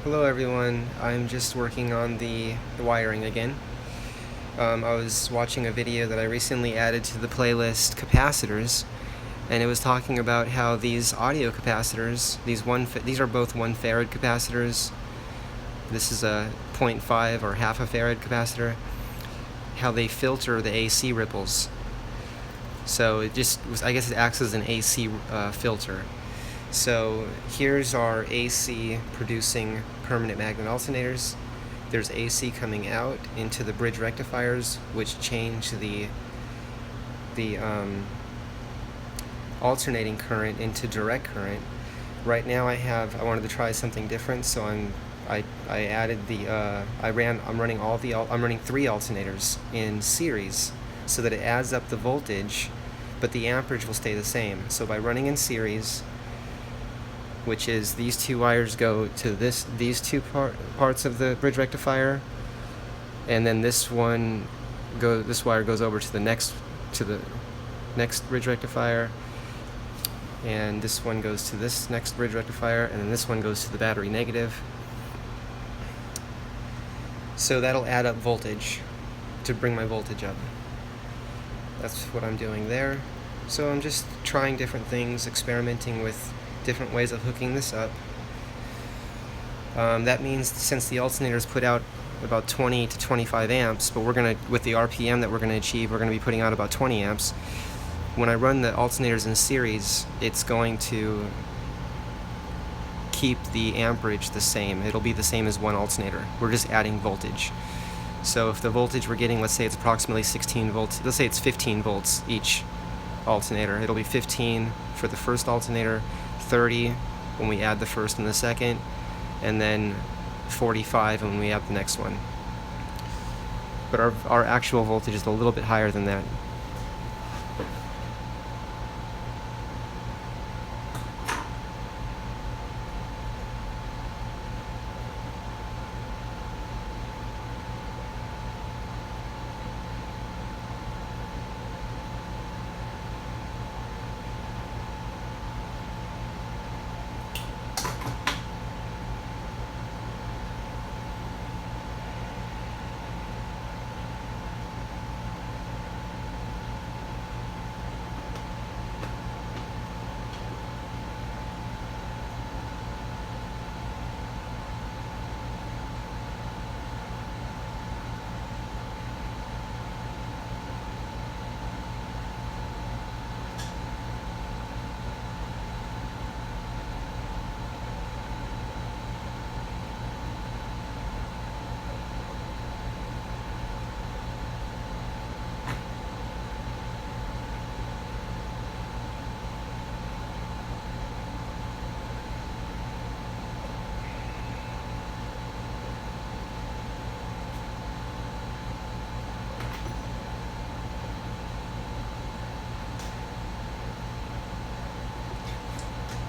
Hello everyone, I'm just working on the wiring again. I was watching a video that I recently added to the playlist Capacitors, and it was talking about how these audio capacitors, these are both 1 farad capacitors, this is a 0.5 or half a farad capacitor, how they filter the AC ripples. So I guess it acts as an AC filter. So here's our AC producing permanent magnet alternators. There's AC coming out into the bridge rectifiers, which change the alternating current into direct current. Right now I wanted to try something different, so I'm running 3 alternators in series so that it adds up the voltage, but the amperage will stay the same. So by running in series, which is these 2 wires go to these two parts of the bridge rectifier, and then this wire goes over to the next bridge rectifier, and this one goes to this next bridge rectifier, and then this one goes to the battery negative. So that'll add up voltage to bring my voltage up. That's what I'm doing there. So I'm just trying different things, experimenting with different ways of hooking this up. That means since the alternators put out about 20 to 25 amps, but with the RPM that we're going to achieve, we're going to be putting out about 20 amps. When I run the alternators in series, it's going to keep the amperage the same. It'll be the same as 1 alternator. We're just adding voltage. So if the voltage we're getting, let's say it's approximately 16 volts, let's say it's 15 volts each alternator. It'll be 15 for the first alternator, 30 when we add the first and the second, and then 45 when we add the next one. But our actual voltage is a little bit higher than that.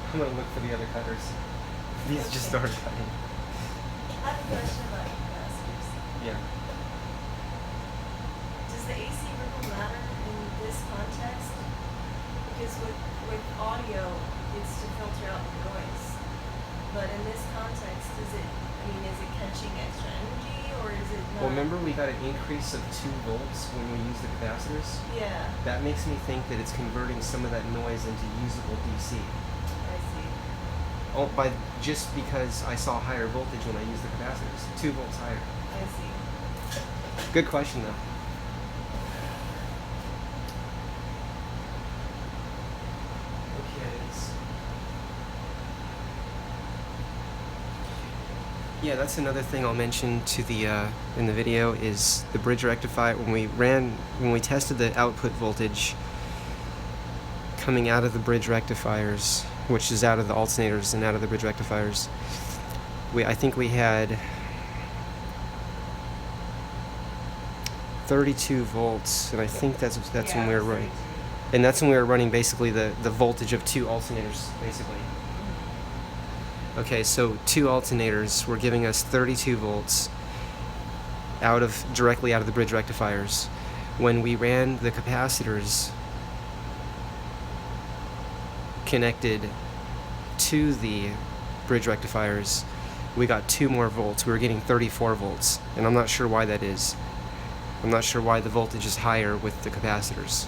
I'm gonna look for the other cutters. These just started cutting. I have a question about capacitors. Yeah. Does the AC ripple matter in this context? Because with audio, it's to filter out the noise. But in this context, is it catching extra energy, or is it not? Well, remember we got an increase of 2 volts when we use the capacitors? Yeah. That makes me think that it's converting some of that noise into usable DC. Just because I saw higher voltage when I used the capacitors. 2 volts higher. I see. Good question, though. Okay. Yeah, that's another thing I'll mention to in the video is the bridge rectifier. When we tested the output voltage coming out of the bridge rectifiers, which is out of the alternators and out of the bridge rectifiers, I think we had 32 volts, and I think that's when we were running, and that's when we were running basically the voltage of 2 alternators, basically. Okay, so 2 alternators were giving us 32 volts directly out of the bridge rectifiers. When we ran the capacitors connected to the bridge rectifiers, we got 2 more volts. We were getting 34 volts, and I'm not sure why that is. I'm not sure why the voltage is higher with the capacitors.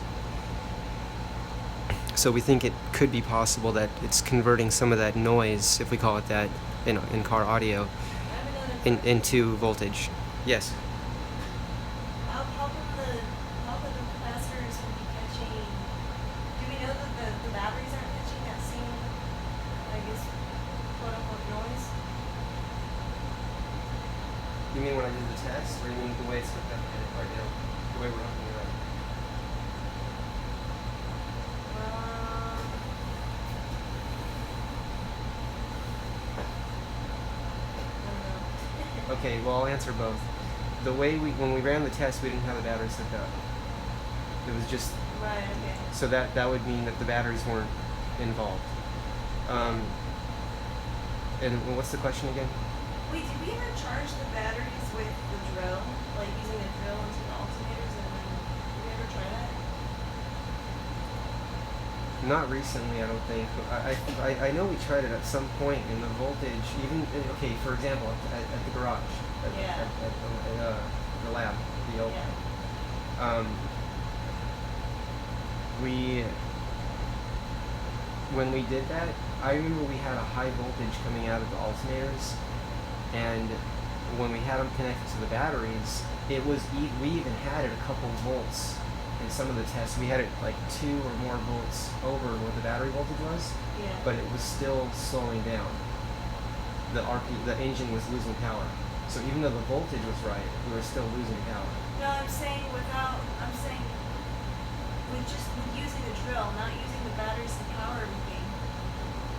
So we think it could be possible that it's converting some of that noise, if we call it that, in car audio, into voltage. Yes. How come the capacitors would be catching? Do we know that the batteries aren't catching that same, I guess, quote unquote noise? You mean when I did the test, or you mean the way it's hooked up right now? The way we're hooking it up? I don't know. Okay, well, I'll answer both. The way when we ran the test, we didn't have the batteries hooked up. It was just, Right, okay. so that would mean that the batteries weren't involved. And what's the question again? Wait, did we ever charge the batteries with the drill? Like using a drill into the alternators and then, did we ever try that? Not recently, I don't think. I know we tried it at some point, in the voltage, even, okay, for example, at the garage, Yeah. at the lab, the old. Yeah. When we did that, I remember we had a high voltage coming out of the alternators, and when we had them connected to the batteries, it was we even had it a couple volts in some of the tests. We had it like 2 or more volts over what the battery voltage was, Yeah. but it was still slowing down. The engine was losing power. So even though the voltage was right, we were still losing power. No, I'm saying with using a drill, not using the batteries to power everything.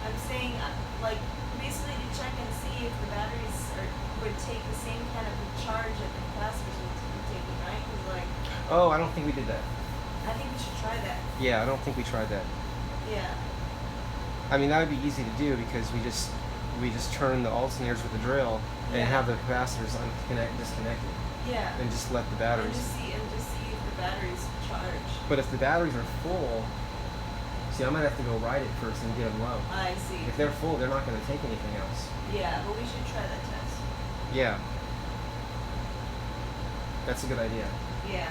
I'm saying, like, basically to check and see if the batteries would take the same kind of charge that the capacitors would take, right? 'Cause, like, Oh, I don't think we did that. I think we should try that. Yeah, I don't think we tried that. Yeah. I mean, that would be easy to do because we just turn the alternators with the drill and Yeah. have the capacitors disconnected, Yeah. and just let the And batteries. just see if the batteries charge. But if the batteries are full, see, I might have to go ride it first and get them low. I see. If they're full, they're not going to take anything else. Yeah, but we should try that test. Yeah. That's a good idea. Yeah.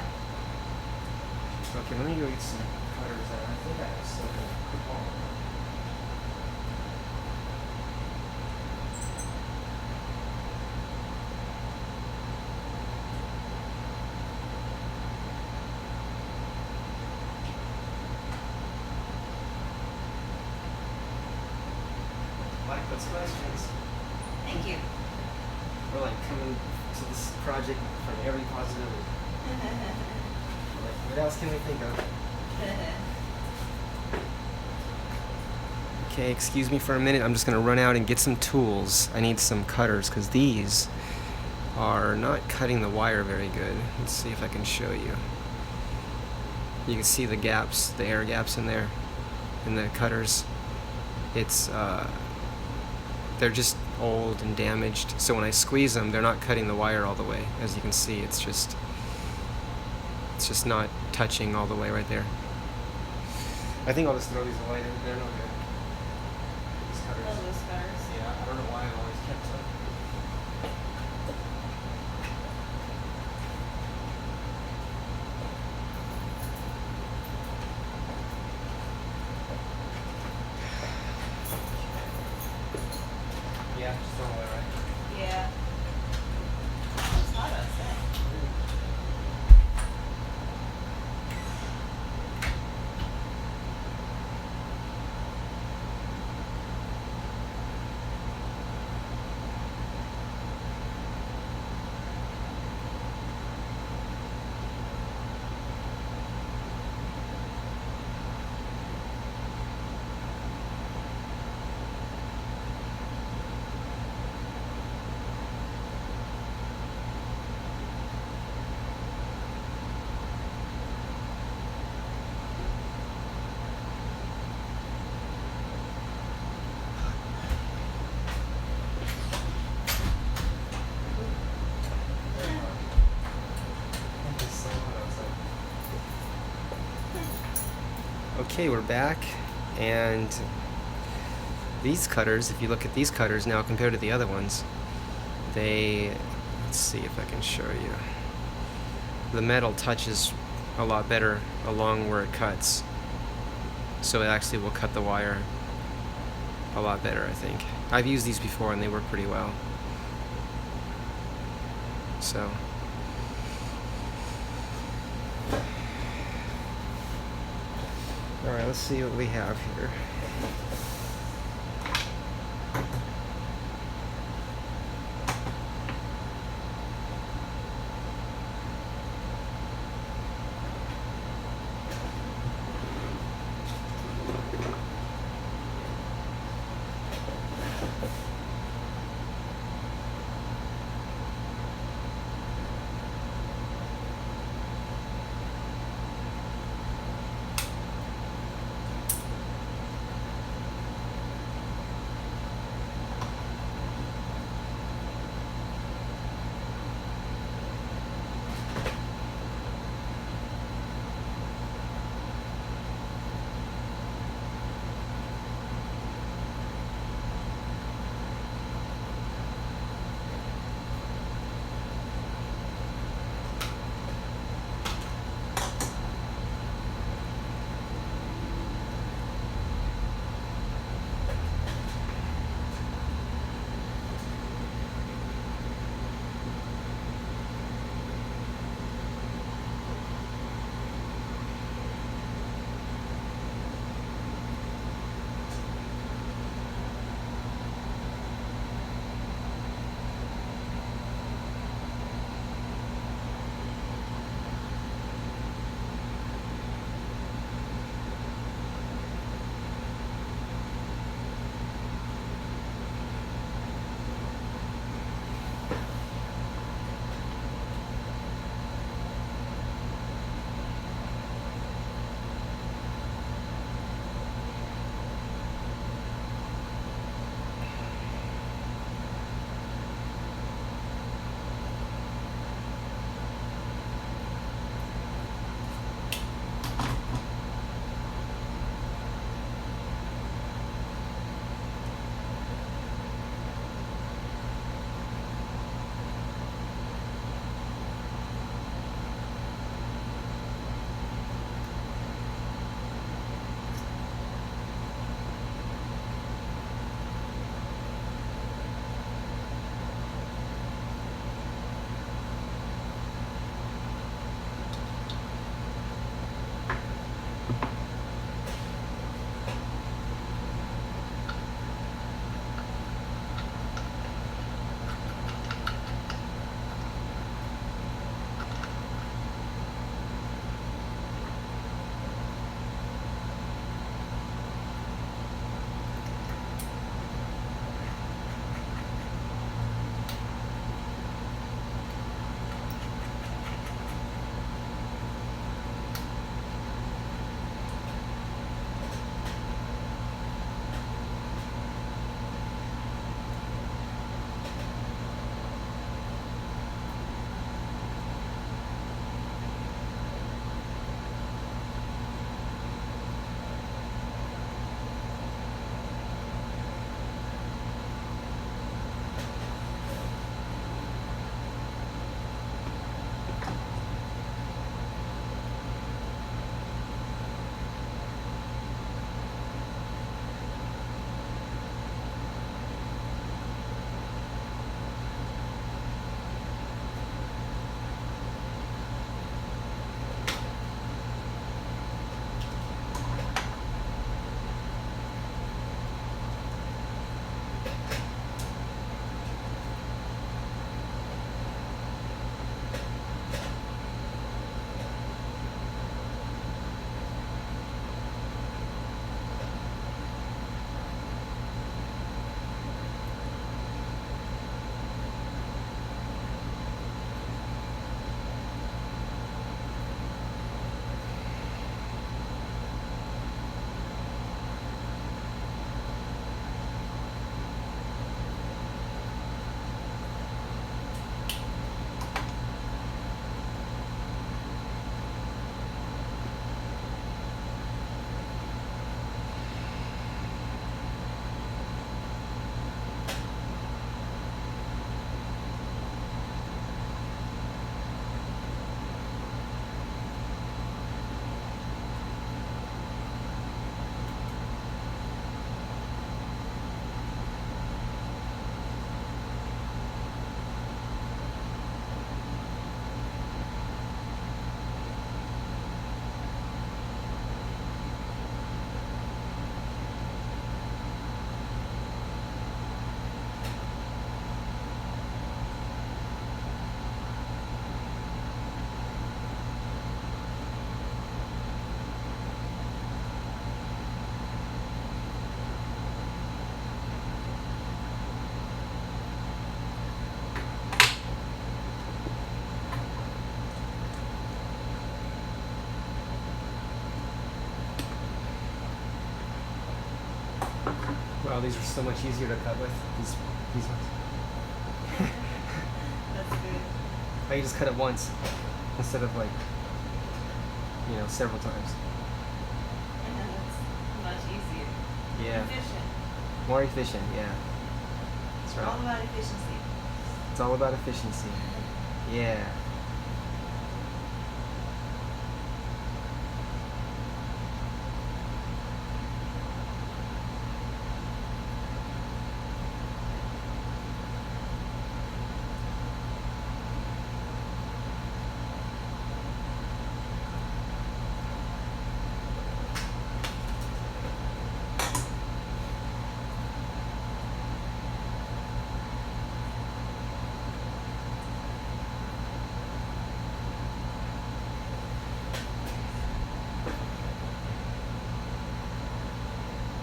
Okay, let me go get some cutters. I think I have some coupon. Mike, what's questions? Thank you. We're like coming to this project from every possibility. Like, what else can we think of? Okay, excuse me for a minute. I'm just gonna run out and get some tools. I need some cutters because these are not cutting the wire very good. Let's see if I can show you. You can see the gaps, the air gaps in there, in the cutters. It's they're just old and damaged. So when I squeeze them, they're not cutting the wire all the way. As you can see, it's just not touching all the way right there. I think I'll just throw these away. They're no good. These cutters. Oh, those cutters. Yeah, I don't know why I've always kept them. Yeah, just throw them away, right? Yeah. It's hot outside. Okay, we're back, and these cutters, if you look at these cutters now compared to the other ones, let's see if I can show you. The metal touches a lot better along where it cuts. So it actually will cut the wire a lot better, I think. I've used these before and they work pretty well. So alright, let's see what we have here. Oh, these are so much easier to cut with. These ones. That's good. Oh, you just cut it once instead of like, several times. And then it's much easier. Yeah. Efficient. More efficient, yeah. That's right. All about efficiency. It's all about efficiency. Yeah.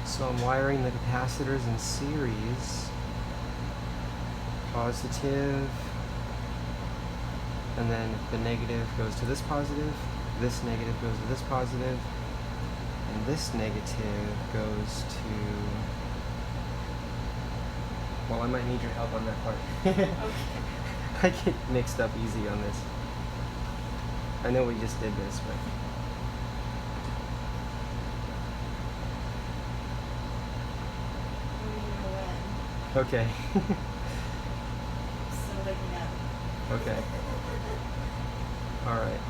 So I'm wiring the capacitors in series. Positive. And then the negative goes to this positive. This negative goes to this positive. And this negative goes to... Well, I might need your help on that part. Okay. I get mixed up easy on this. I know we just did this, but... Okay. So looking up. Okay. All right.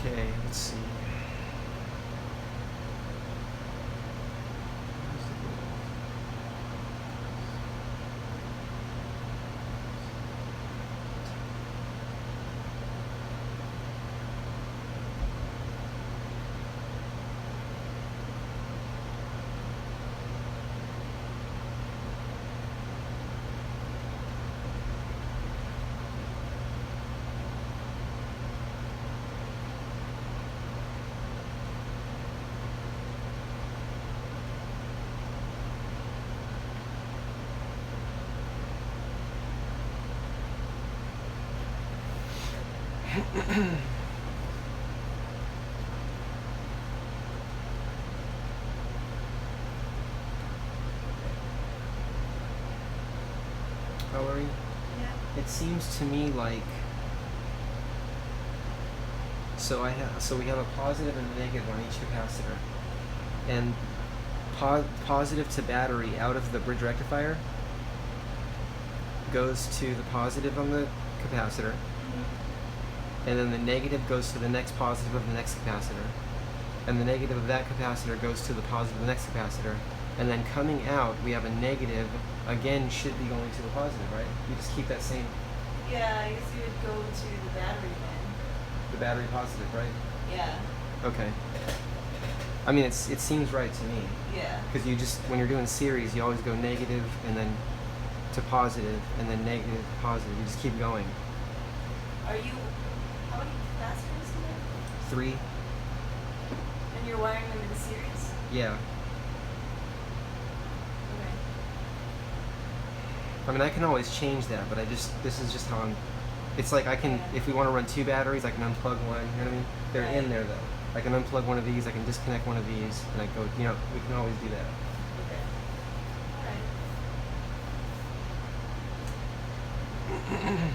Okay, let's see. Valerie, Yeah. it seems to me like so we have a positive and a negative on each capacitor, and positive to battery out of the bridge rectifier goes to the positive on the capacitor, and then the negative goes to the next positive of the next capacitor, and the negative of that capacitor goes to the positive of the next capacitor, and then coming out we have a negative, again should be going to the positive, right? You just keep that same, Yeah, I guess you would go to the battery then. the battery positive, right? Yeah. Okay. I mean, it seems right to me, Yeah. because you just, when you're doing series, you always go negative and then to positive and then negative to positive. You just keep going. Are you? How many capacitors in there? 3. And you're wiring them in series? Yeah. Okay. I mean, I can always change that, but this is just how I'm, it's like I can, Yeah. if we want to run 2 batteries, I can unplug one, you know what I mean? They're Right. in there though. I can unplug one of these, I can disconnect one of these, and I go, you know, we can always do that. Okay. Alright.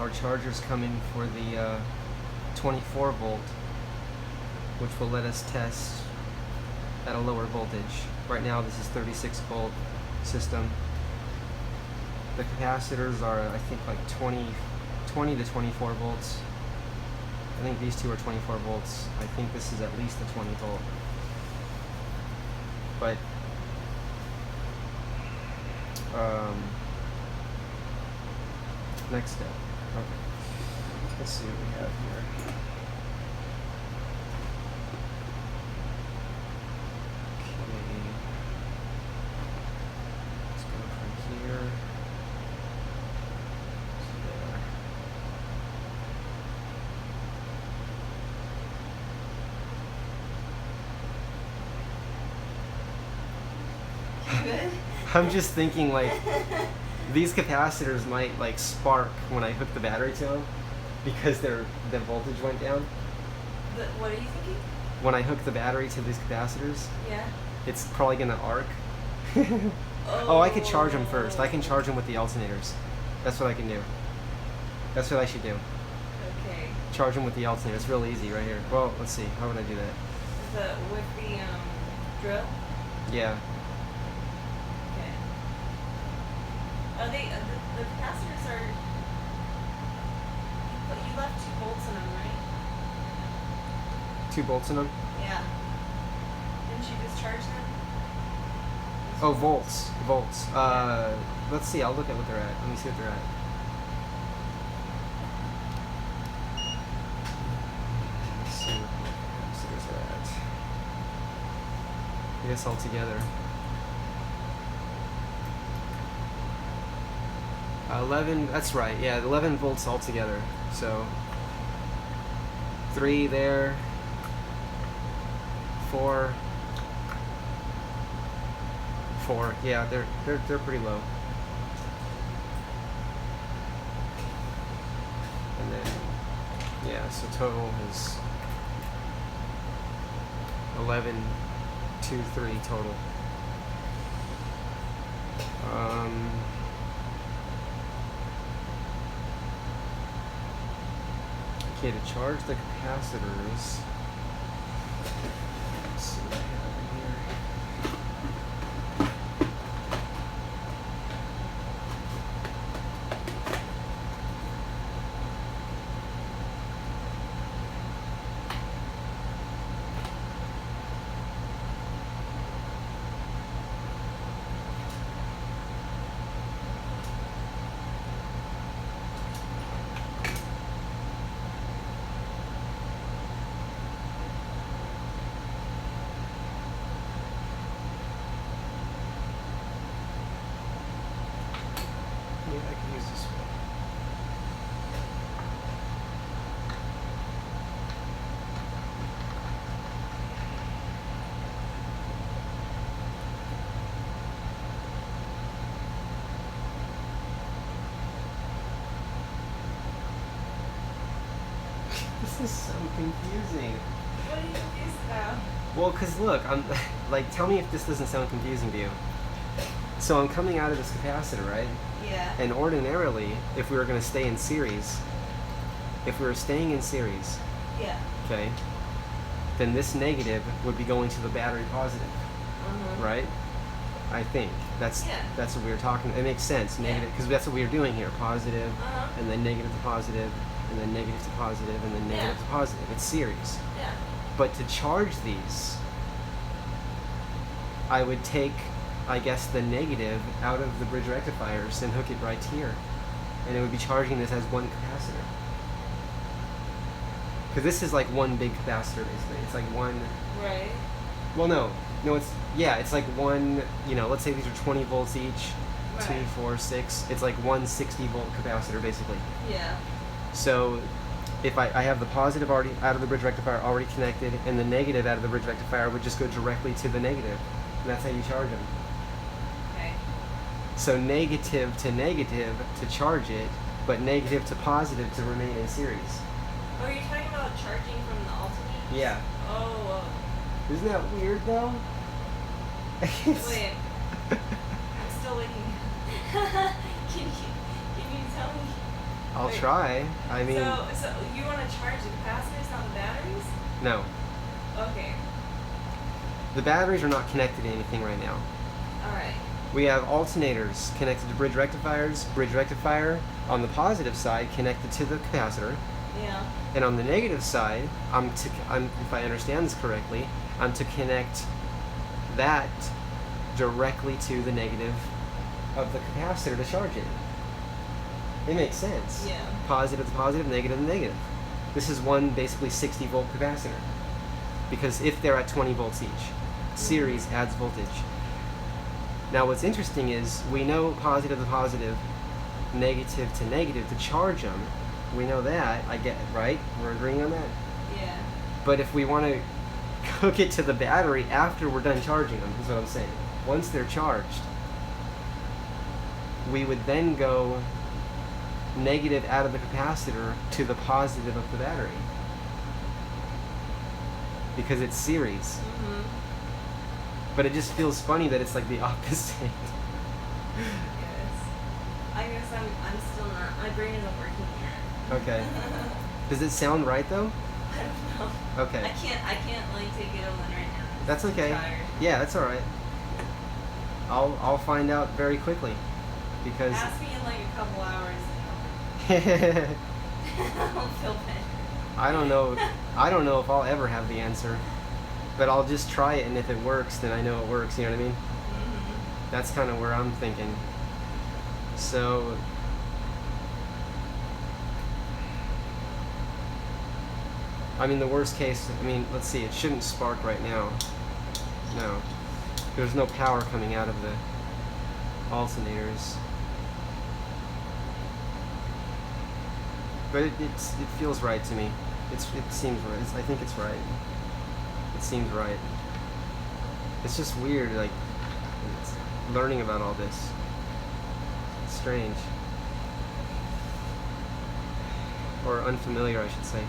Our charger's coming for the 24 volt, which will let us test at a lower voltage. Right now this is 36 volt system. The capacitors are, I think, like 20 to 24 volts. I think these two are 24 volts. I think this is at least a 20 volt. But next step. Okay. Let's see what we have here. Okay. Let's go from here to there. Good? I'm just thinking, like, these capacitors might like spark when I hook the battery to them because the voltage went down. What are you thinking? When I hook the battery to these capacitors, Yeah. it's probably gonna arc. Oh, I could charge them first. I can charge them with the alternators. That's what I can do. That's what I should do. Okay. Charge them with the alternator. It's real easy right here. Well, let's see. How would I do that? With the drill? Yeah. Okay. Are they the capacitors are? You left 2 volts in them, right? 2 bolts in them. Yeah. Didn't you just charge them? Oh, volts. Volts. Let's see. I'll look at what they're at. Let me see what they're at. Let's see what the capacitors are at. I guess all together. 11. That's right. Yeah, 11 volts altogether. So 3 there. 4. 4. Yeah, they're pretty low. And then yeah, so total is 11, 2, 3 total. Okay, to charge the capacitors. Let's see what I have in here. Yeah, I can use this one. This is so confusing. What are you confused about? Well, cause look, I'm like, tell me if this doesn't sound confusing to you. So I'm coming out of this capacitor, right? Yeah. And ordinarily, if we were going to stay in series, if we were staying in series, Yeah. okay, then this negative would be going to the battery positive, right? I think that's Yeah. what we were talking. It makes sense, negative, because that's what we were doing here, positive, Uh-huh. and then negative to positive, and then negative to positive, and then negative to positive. It's series. Yeah. But to charge these, I would take, I guess, the negative out of the bridge rectifiers and hook it right here. And it would be charging this as one capacitor. Because this is like one big capacitor, basically. It's like one... Right. Well, no, it's like one, let's say these are 20 volts each, Right. 2, 4, 6. It's like one 60-volt capacitor, basically. Yeah. So if I have the positive already out of the bridge rectifier already connected, and the negative out of the bridge rectifier would just go directly to the negative. And that's how you charge them. Okay. So negative to charge it, but negative to positive to remain in series. Oh, are you talking about charging from the alternators? Yeah. Oh. Isn't that weird, though? Wait. I'm still waiting. Can you tell me? I'll Wait. try. I mean... So you want to charge the capacitors, not the batteries? No. Okay. The batteries are not connected to anything right now. Alright. We have alternators connected to bridge rectifiers, bridge rectifier on the positive side connected to the capacitor, Yeah. and on the negative side, if I understand this correctly, I'm to connect that directly to the negative of the capacitor to charge it. It makes sense. Yeah. Positive to positive, negative to negative. This is one basically 60-volt capacitor. Because if they're at 20 volts each, series adds voltage. Now what's interesting is we know positive to positive, negative to negative to charge them. We know that, I get it, right? We're agreeing on that? Yeah. But if we want to hook it to the battery after we're done charging them, is what I'm saying. Once they're charged, we would then go negative out of the capacitor to the positive of the battery. Because it's series. Mm-hmm. But it just feels funny that it's like the opposite. I guess I'm still not. My brain isn't working yet. Okay. Does it sound right though? I don't know. Okay. I can't like take it all in right now. That's I'm okay. tired. Yeah, that's all right. I'll find out very quickly, because. Ask me in like a couple hours and I'll feel better. I don't know if I'll ever have the answer, but I'll just try it, and if it works, then I know it works. You know what I mean? Mm-hmm. That's kind of where I'm thinking. So. I mean, the worst case, let's see, it shouldn't spark right now. No. There's no power coming out of the alternators. But it feels right to me. It seems right. I think it's right. It seems right. It's just weird, like, learning about all this. It's strange. Or unfamiliar, I should say.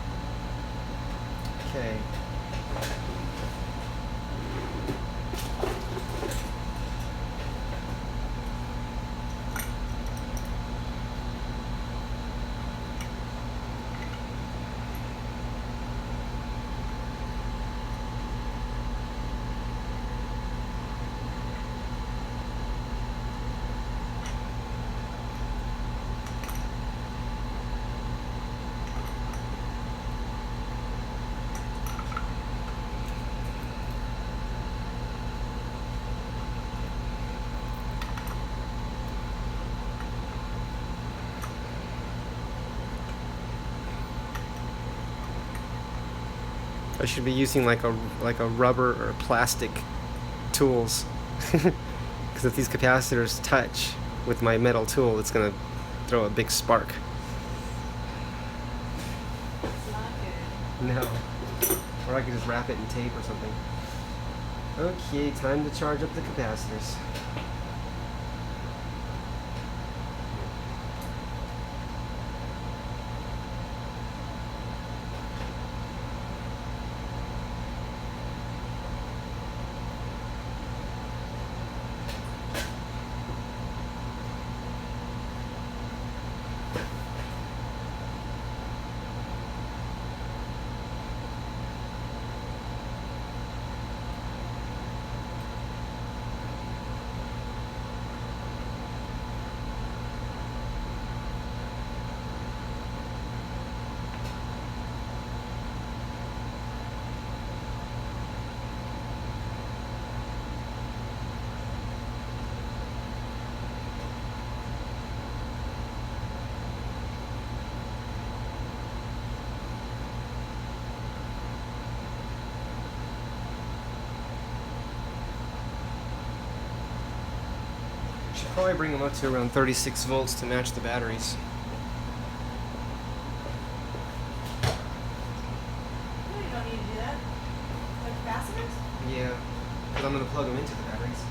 Okay. I should be using like a rubber or plastic tools, because if these capacitors touch with my metal tool, it's gonna throw a big spark. It's not good. No. Or I could just wrap it in tape or something. Okay, time to charge up the capacitors. Probably bring them up to around 36 volts to match the batteries. No, you don't need to do that. The capacitors? Yeah, because I'm going to plug them into the batteries.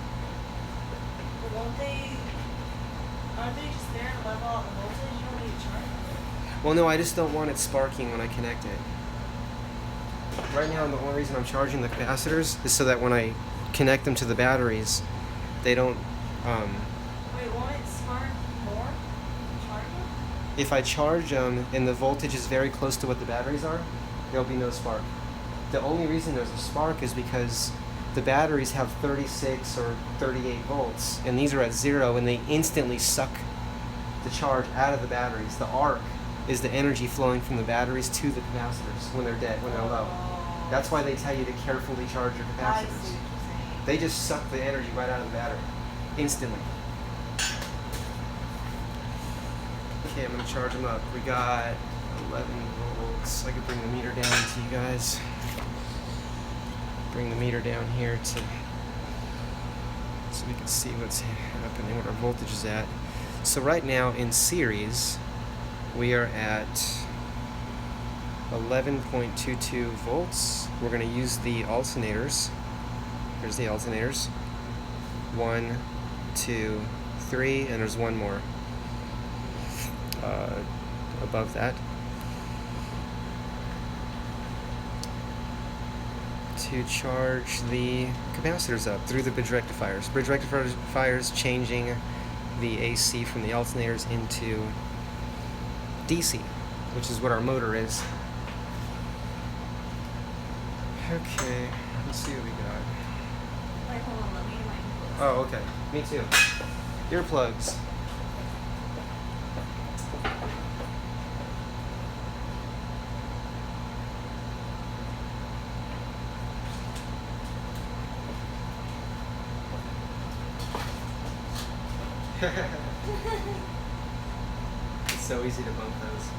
But won't they? Aren't they just there to level out the voltage? You don't need to charge them. Well, no, I just don't want it sparking when I connect it. Right now, the only reason I'm charging the capacitors is so that when I connect them to the batteries, they don't. Wait, won't it spark more? If you charge them? If I charge them and the voltage is very close to what the batteries are, there'll be no spark. The only reason there's a spark is because the batteries have 36 or 38 volts, and these are at 0, and they instantly suck the charge out of the batteries. The arc is the energy flowing from the batteries to the capacitors when they're dead, when they're low. That's why they tell you to carefully charge your I see capacitors. what you're saying. They just suck the energy right out of the battery, instantly. Okay, I'm gonna charge them up. We got 11 volts. I could bring the meter down to you guys. Bring the meter down here to so we can see what's happening, what our voltage is at. So right now in series, we are at 11.22 volts. We're going to use the alternators. Here's the alternators. 1, 2, 3, and there's one more above that. To charge the capacitors up through the bridge rectifiers. Bridge rectifiers changing the AC from the alternators into DC, which is what our motor is. Okay, let's see what we got. Wait, hold on, let me get my earplugs. Oh, okay. Me too. Earplugs. It's so easy to bump those.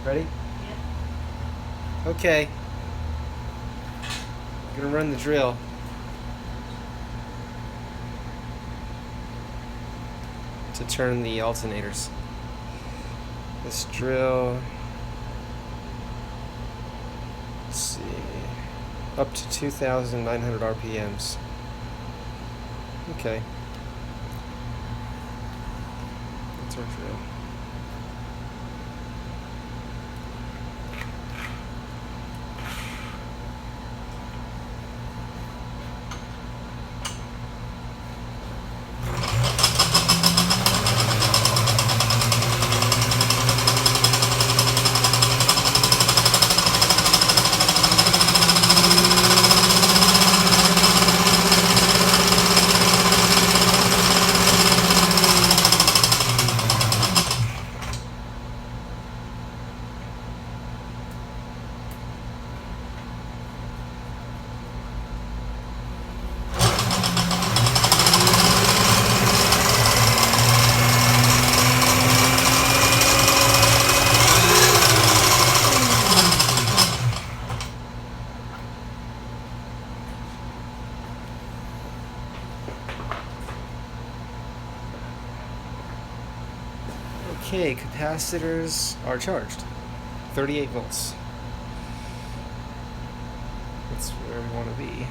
Ready? Yep. Okay. I'm gonna run the drill. To turn the alternators. This drill, let's see, up to 2,900 RPMs. Okay. That's our drill. Okay, capacitors are charged. 38 volts. That's where we want to be.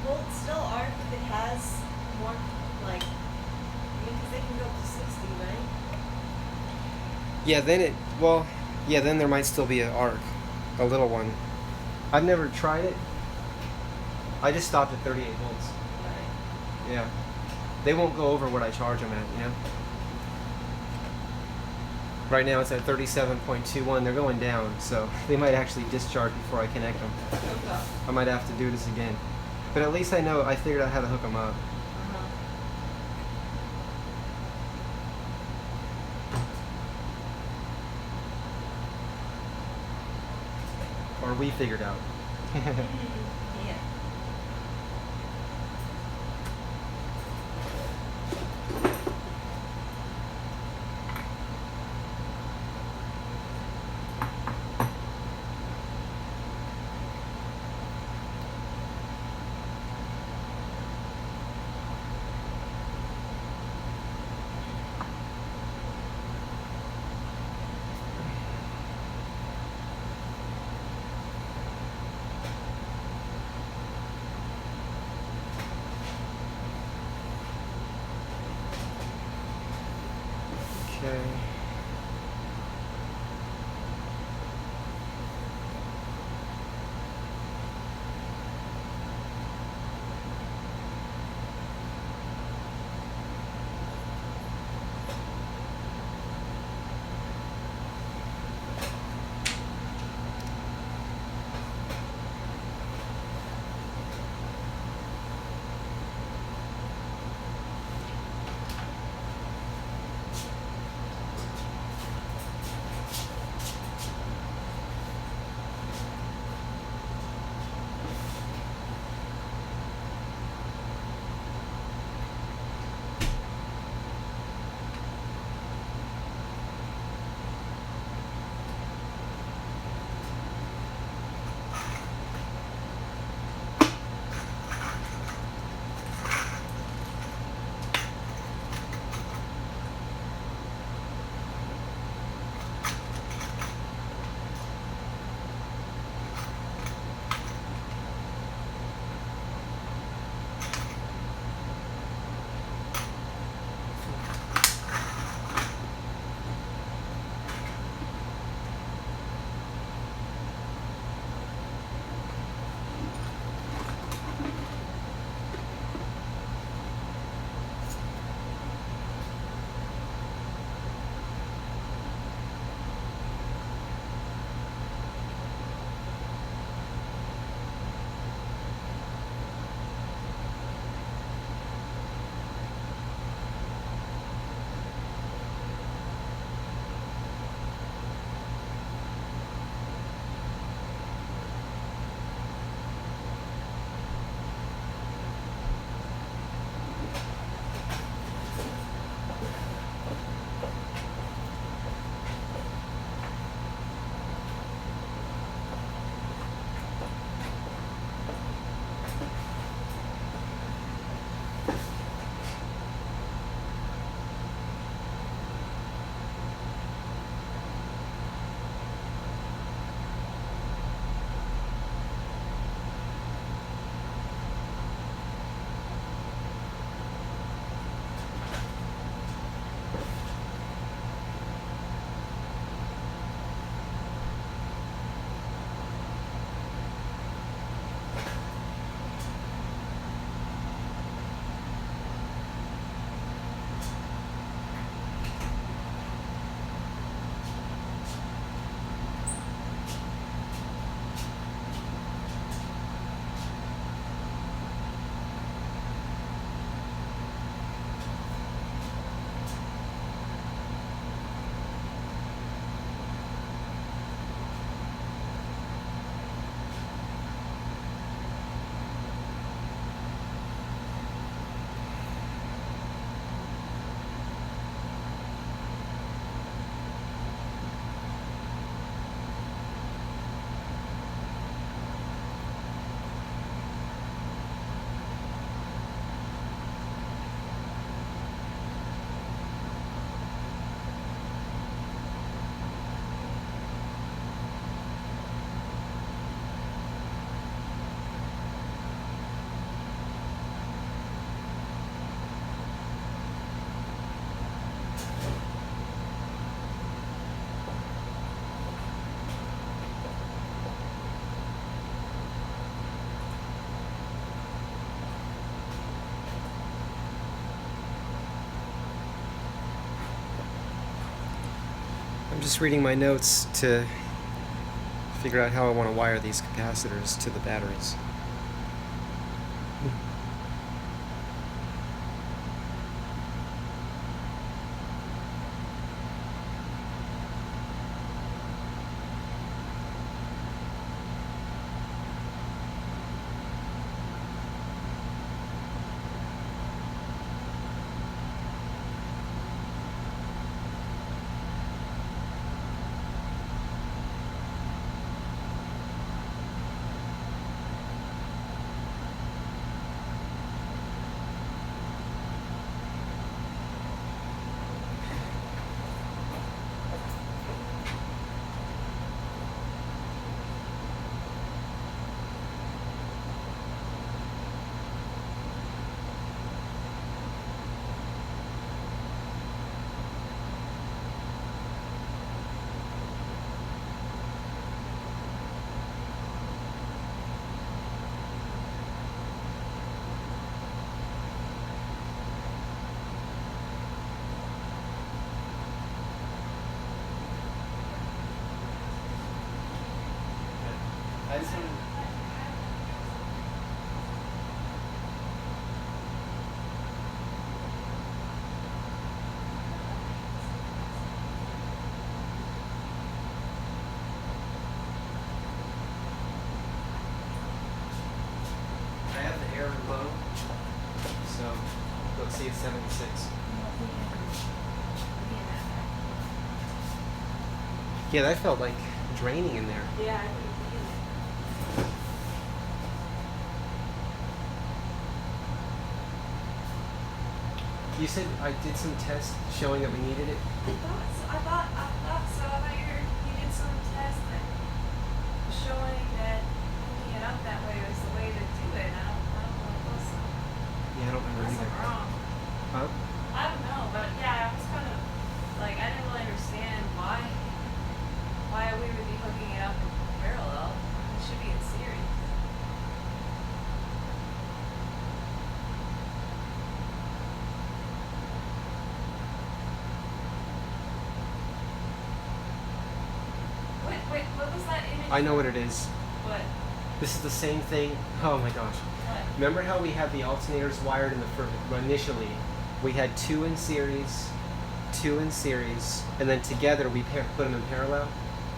Will it still arc if it has more, like, I mean, because they can go up to 60, right? Yeah, then there might still be an arc. A little one. I've never tried it. I just stopped at 38 volts. Right. Yeah. They won't go over what I charge them at, you know? Right now it's at 37.21. They're going down, so they might actually discharge before I connect them. Okay. I might have to do this again. But at least I figured out how to hook them up. we figured out. Yeah. Okay. just reading my notes to figure out how I want to wire these capacitors to the batteries. higher and low. So let's see, it's 76. Yeah, that felt like draining in there. Yeah, I couldn't feel it. You said I did some tests showing that we needed it. I thought so. I thought so. I thought you did some test that showing that hooking it up that way was the way to do it. I don't know if it was Yeah, I don't remember unless either. I'm wrong. Huh? I don't know, but yeah, I was kind of like I didn't really understand why we would be hooking it up in parallel. It should be in series. Wait, what was that image? I know what it is. What? This is the same thing. Oh my gosh. What? Remember how we had the alternators wired in the first, initially? We had two in series, and then together we put them in parallel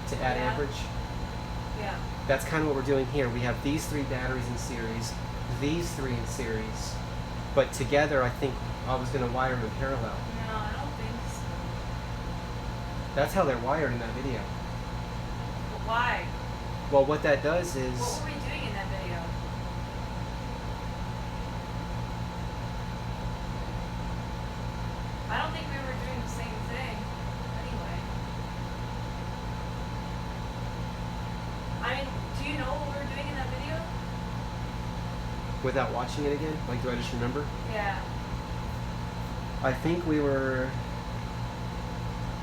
to add Yeah. amperage. Yeah. That's kind of what we're doing here. We have these three batteries in series, these three in series, but together I think I was going to wire them in parallel. No, I don't think so. That's how they're wired in that video. But why? Well, what that does is... What were we doing in that video? I don't think we were doing the same thing. Anyway. I mean, do you know what we were doing in that video? Without watching it again? Like, do I just remember? Yeah. I think we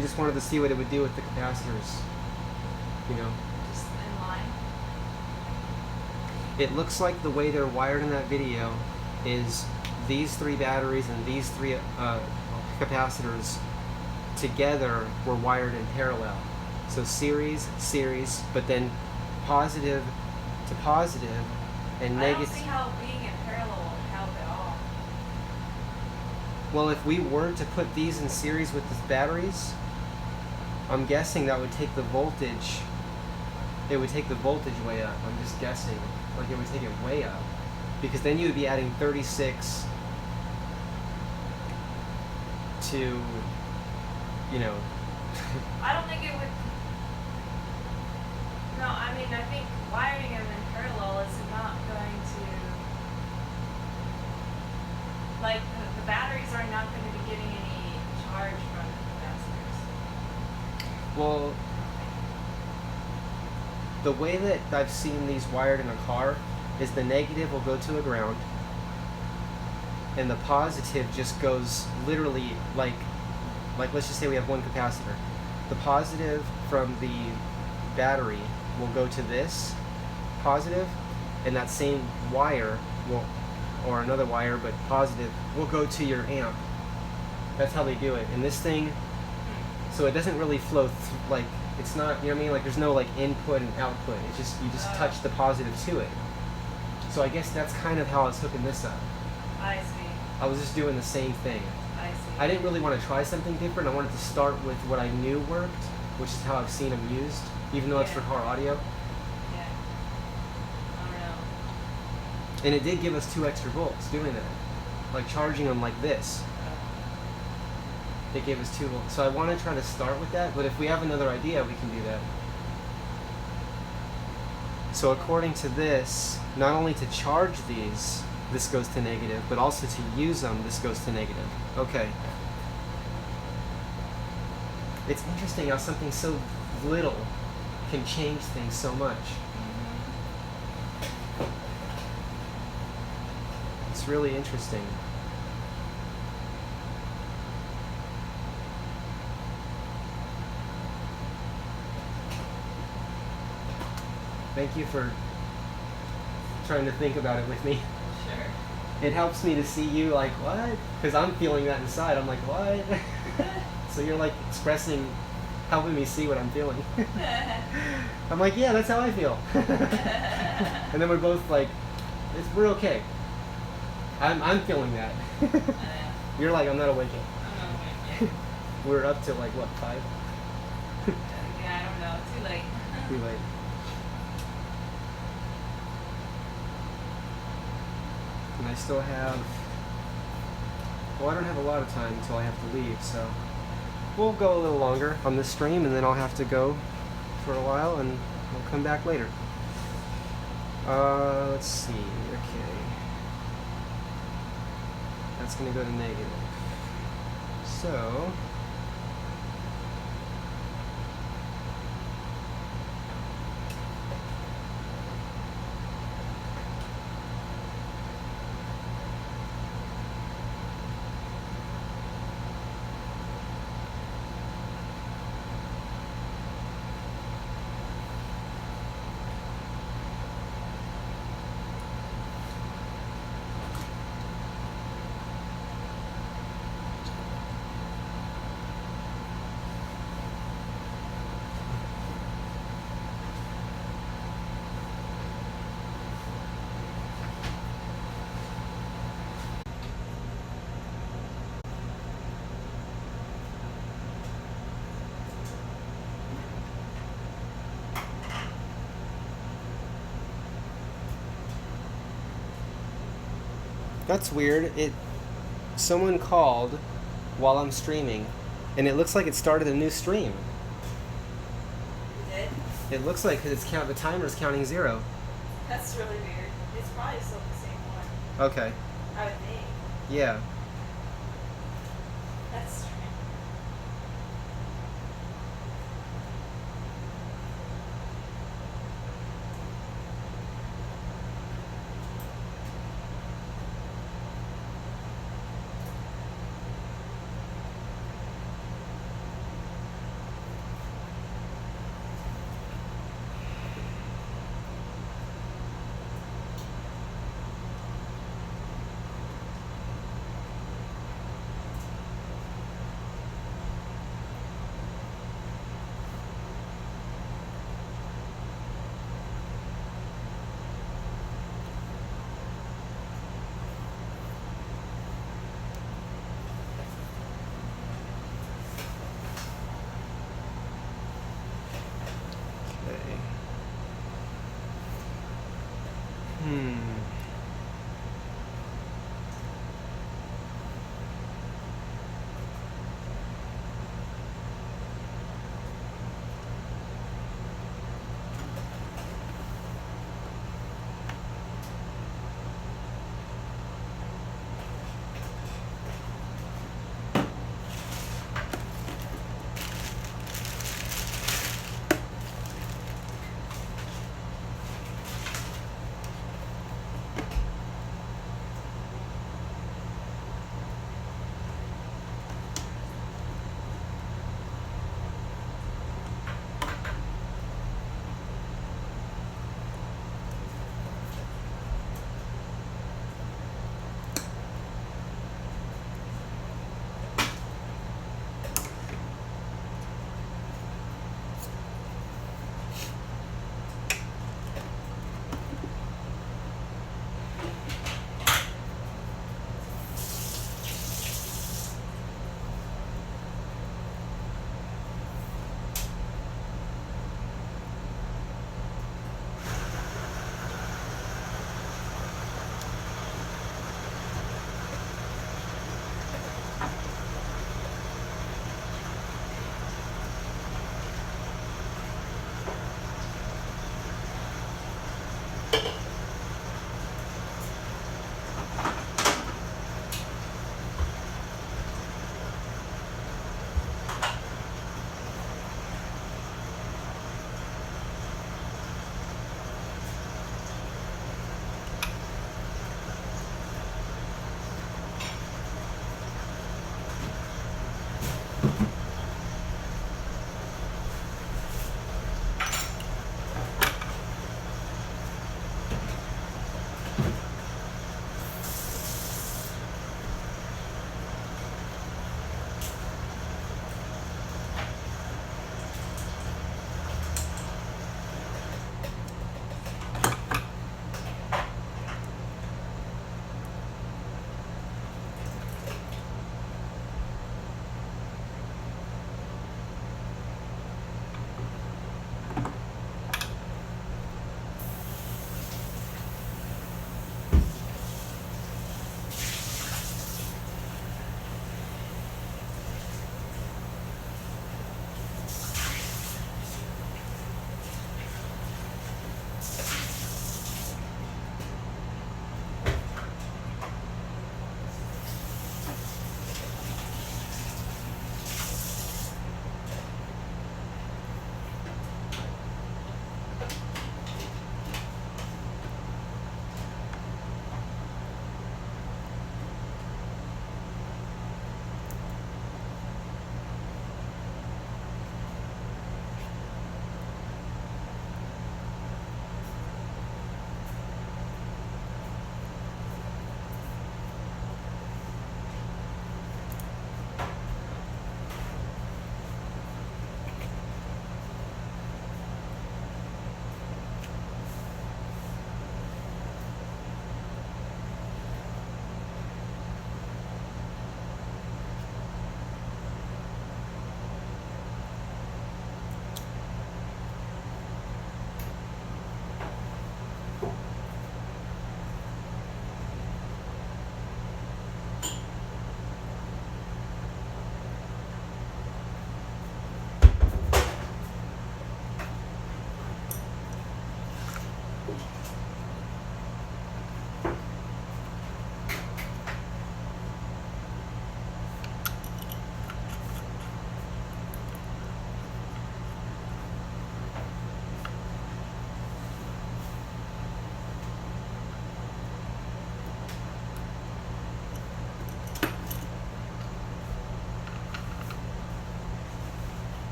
just wanted to see what it would do with the capacitors. You know? Just in line. It looks like the way they're wired in that video is these three batteries and these three capacitors together were wired in parallel. So series, but then positive to positive and I don't negative. see how being in parallel would help at all. Well, if we were to put these in series with the batteries, I'm guessing that would take the voltage. It would take the voltage way up. I'm just guessing. Like it would take it way up. Because then you would be adding 36 to, you know. I don't think it would. No, I mean, I think wiring them in parallel is not going to. Like, the batteries are not going to be getting any charge from the capacitors. Well, the way that I've seen these wired in a car is the negative will go to a ground and the positive just goes literally like let's just say we have one capacitor. The positive from the battery will go to this positive, and that same wire will, or another wire but positive, will go to your amp. That's how they do it. And this thing, so it doesn't really flow like, it's not, you know what I mean? Like there's no like input and output. It's just, you just touch the positive to it. So I guess that's kind of how I was hooking this up. I see. I was just doing the same thing. I see. I didn't really want to try something different. I wanted to start with what I knew worked, which is how I've seen them used, even though it's for car audio. Yeah. I don't know. And it did give us 2 extra volts doing that. Like charging them like this. It gave us 2 volts. So I want to try to start with that, but if we have another idea, we can do that. So according to this, not only to charge these, this goes to negative, but also to use them, this goes to negative. Okay. It's interesting how something so little can change things so much. It's really interesting. Thank you for trying to think about it with me. Sure. It helps me to see you like, what? Because I'm feeling that inside. I'm like, what? So you're like expressing, helping me see what I'm feeling. I'm like, yeah, that's how I feel. And then we're both like, we're okay. I'm feeling that. You're like, I'm not awake yet. We're up to like, what, 5? Yeah, I don't know. Too late. Too late. I still have, well, I don't have a lot of time until I have to leave, so we'll go a little longer on this stream, and then I'll have to go for a while, and we'll come back later. Let's see, okay. That's going to go to negative. So, that's weird. Someone called while I'm streaming, and it looks like it started a new stream. You did? It looks like the timer's counting 0. That's really weird. It's probably still the same one. Okay. I would think. Yeah. That's strange. Okay. Hmm.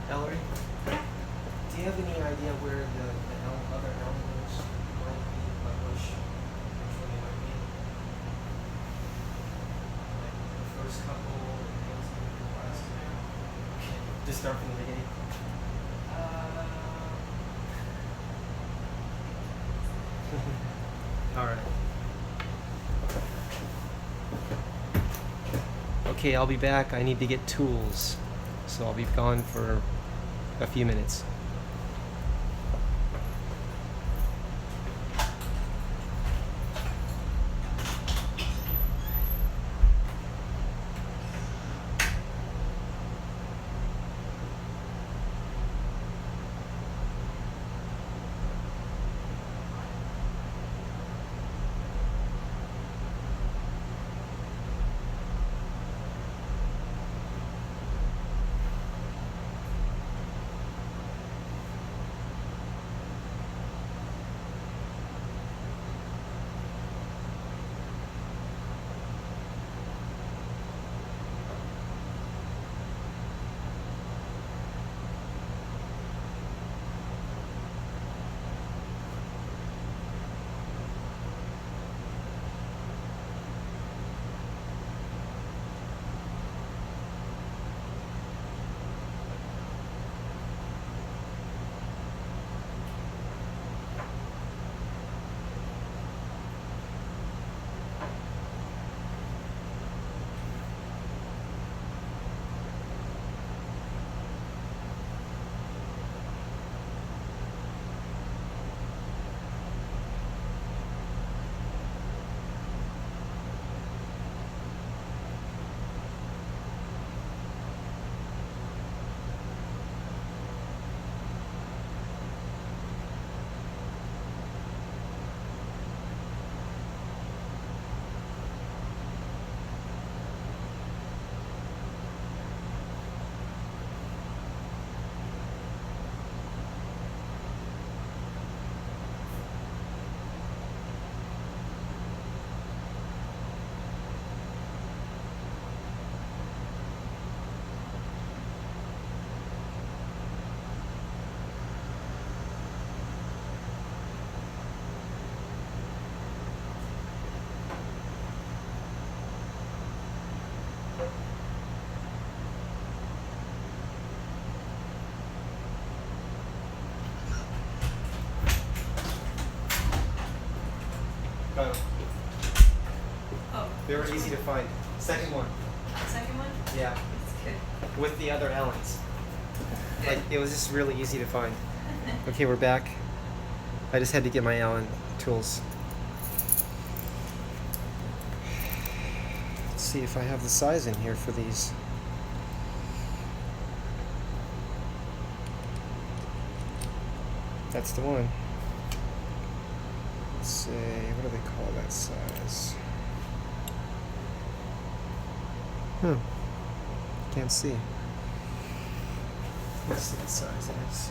Ellery, do you have any idea where the other elements might be? Like which one they might be? Like the first couple, the last two? Okay, just start from the beginning. Alright. Okay, I'll be back. I need to get tools. So I'll be gone for a few minutes. Got 'em. Oh. They were easy to find. Second one. Second one? Yeah. That's good. With the other Allens. Good. Like, it was just really easy to find. Okay, we're back. I just had to get my Allen tools. Let's see if I have the size in here for these. That's the one. Let's see, what do they call that size? Can't see. Let's see what size it is.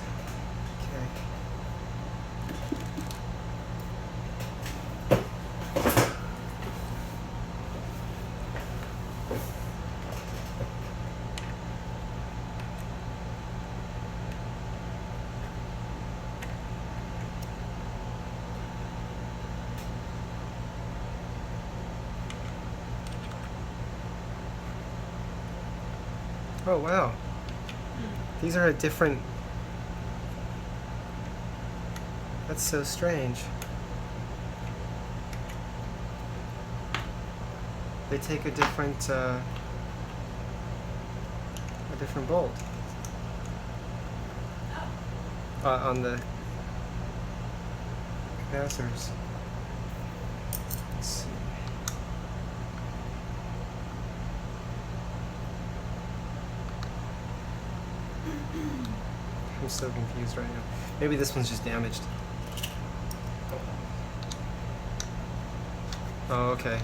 Okay. Oh wow. These are a different... That's so strange. They take a different a different bolt Oh. on the capacitors. Let's see. I'm so confused right now. Maybe this one's just damaged. Oh, okay.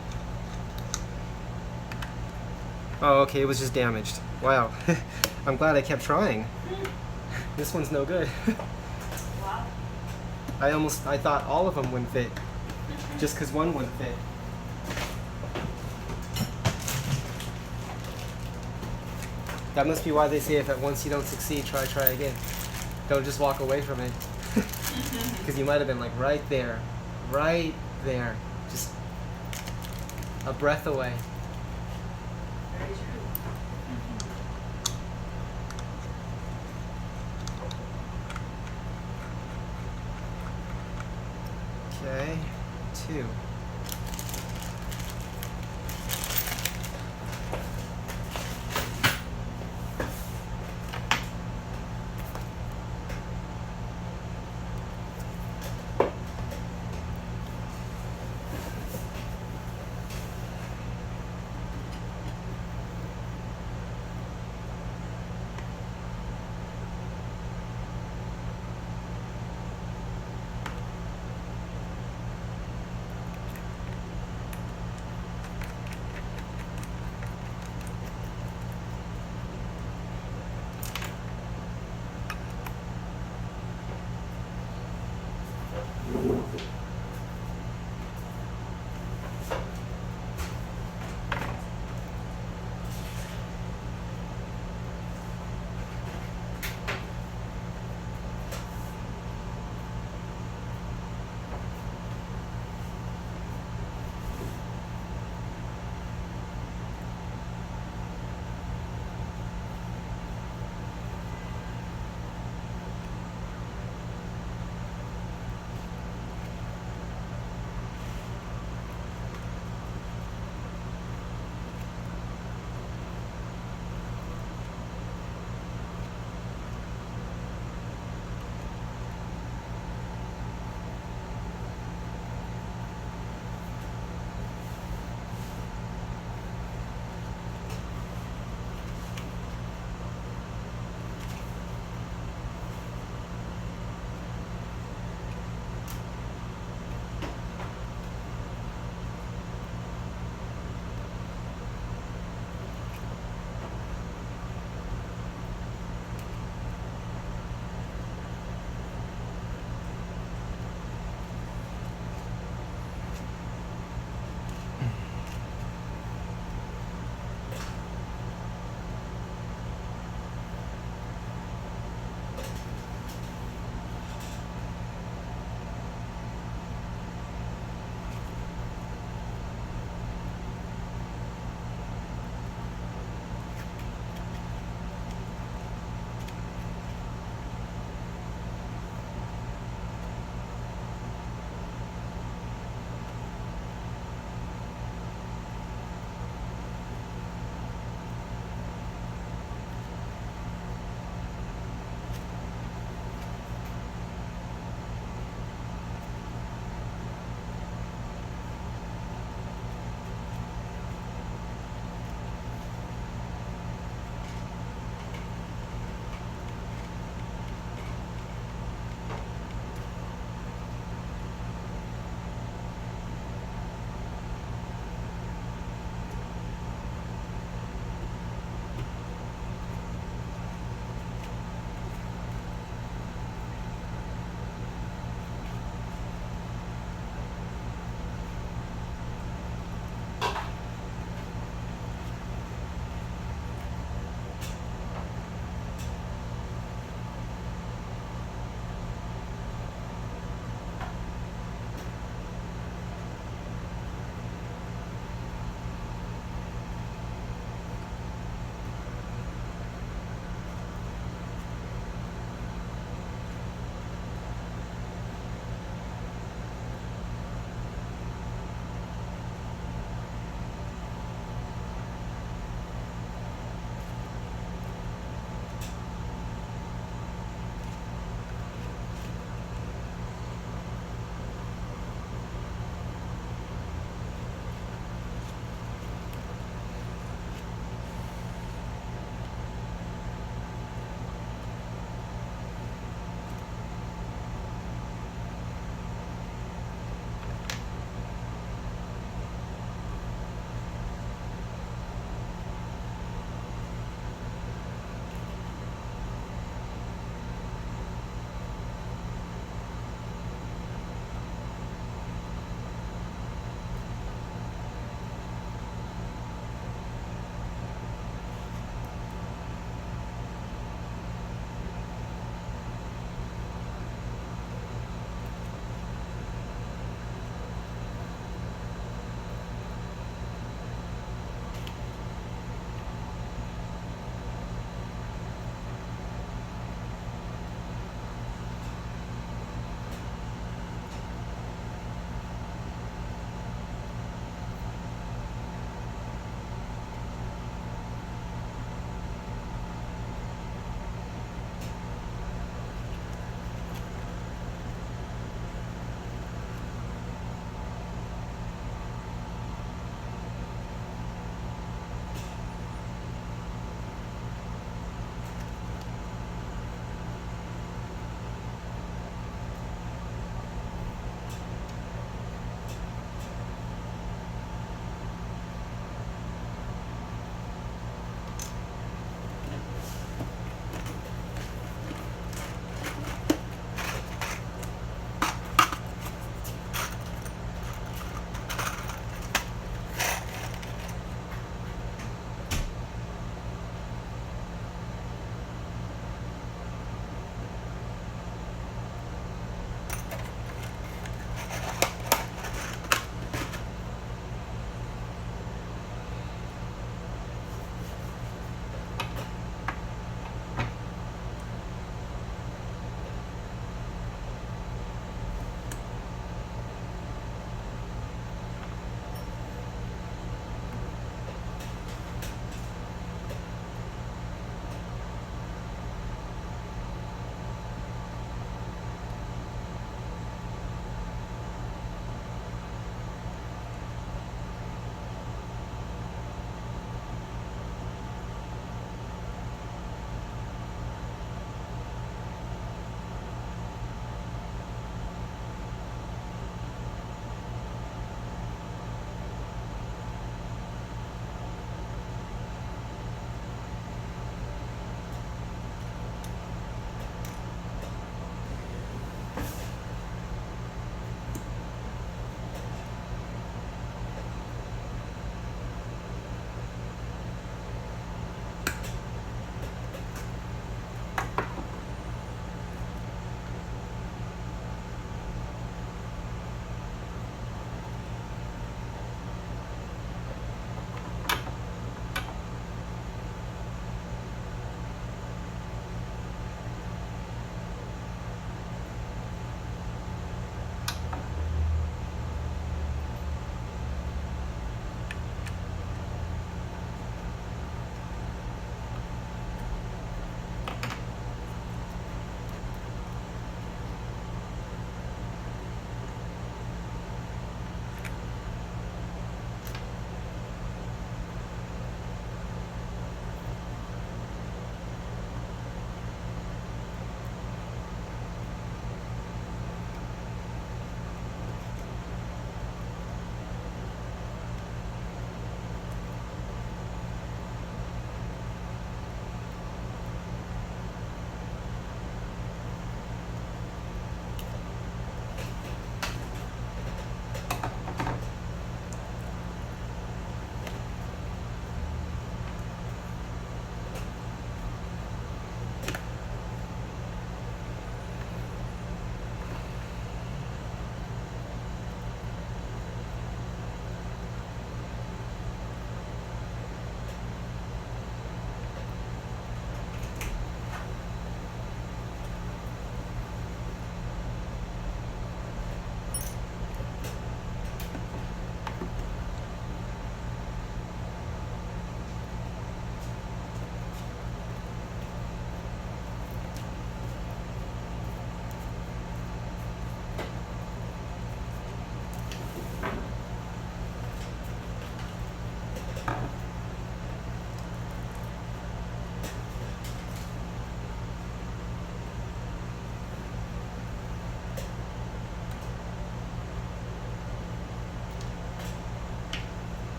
Oh, okay, it was just damaged. Wow. I'm glad I kept trying. This one's no good. Wow. I thought all of them wouldn't fit, just because one wouldn't fit. That must be why they say if at once you don't succeed, try again. Don't just walk away from it. Because you might have been like right there, just a breath away. Very true. Okay, 2.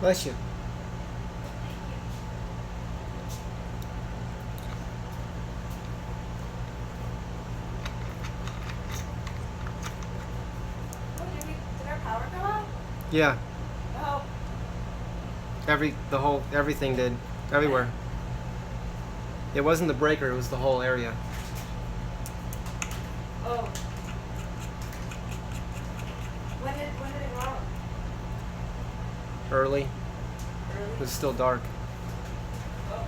Bless you. Oh, did our power go out? Yeah. Oh. Everything did. Everywhere. It wasn't the breaker, it was the whole area. Oh. When did it go out? Early. It Early? was still dark. Oh.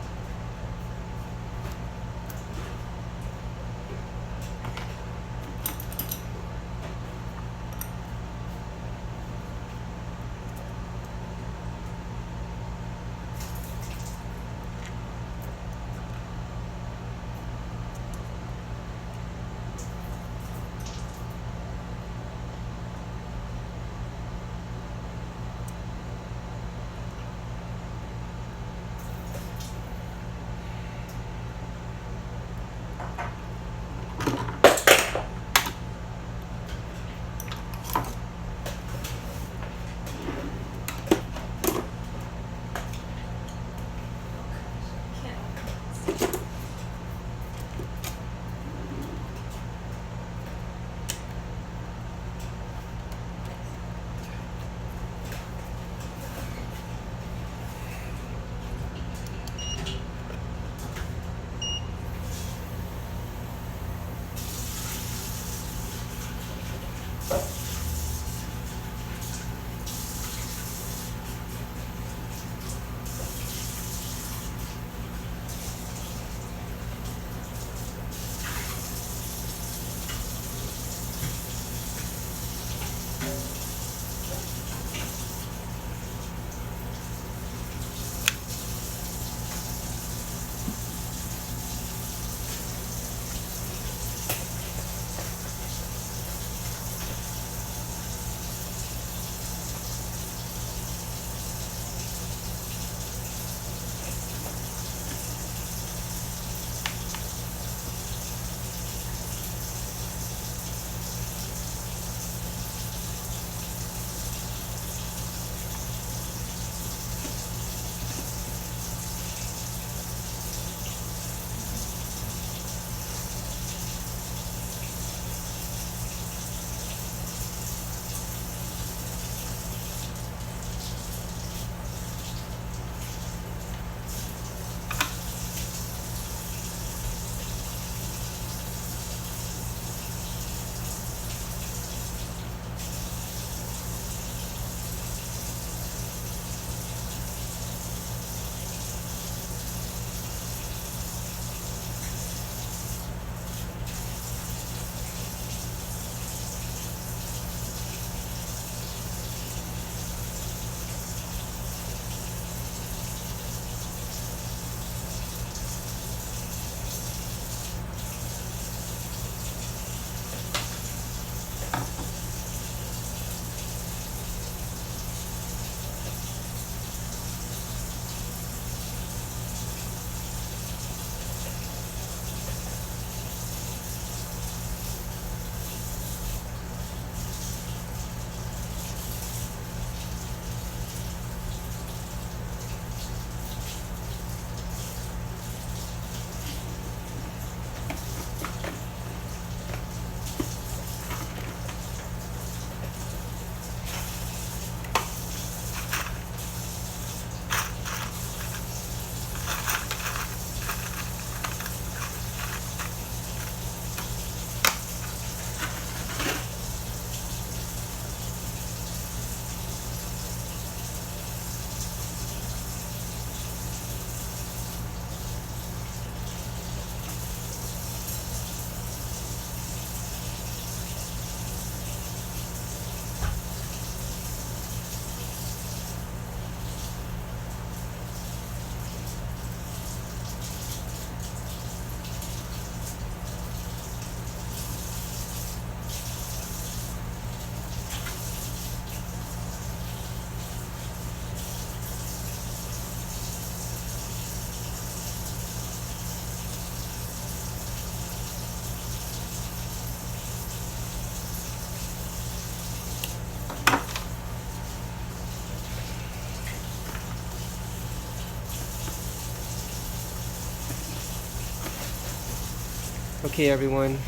Okay, everyone,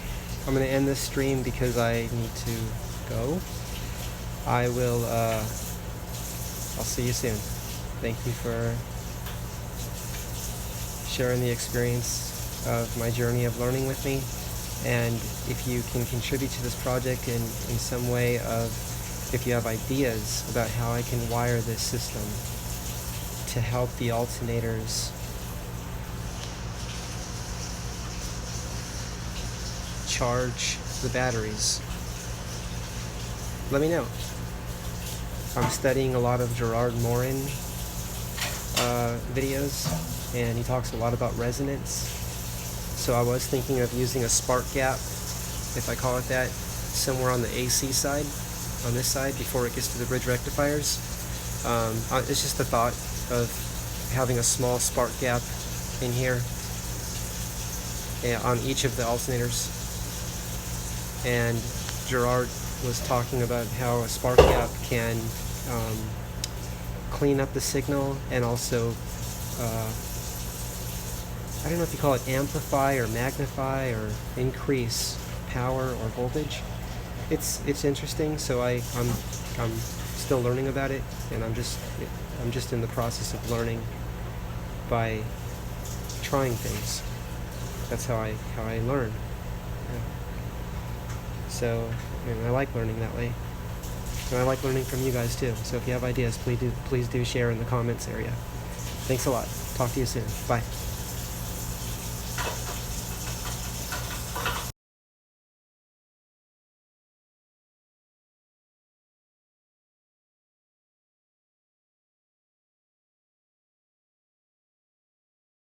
I'm going to end this stream because I need to go. I'll see you soon. Thank you for sharing the experience of my journey of learning with me. And if you can contribute to this project in some way if you have ideas about how I can wire this system to help the alternators charge the batteries, let me know. I'm studying a lot of Gerard Morin videos, and he talks a lot about resonance. So I was thinking of using a spark gap, if I call it that, somewhere on the AC side, on this side, before it gets to the bridge rectifiers. It's just the thought of having a small spark gap in here on each of the alternators. And Gerard was talking about how a spark gap can clean up the signal and also I don't know if you call it amplify or magnify or increase power or voltage. It's interesting. So I'm still learning about it, and I'm just in the process of learning by trying things. That's how I learn. Yeah. So I like learning that way, and I like learning from you guys too. So if you have ideas, please do share in the comments area. Thanks a lot. Talk to you soon. Bye.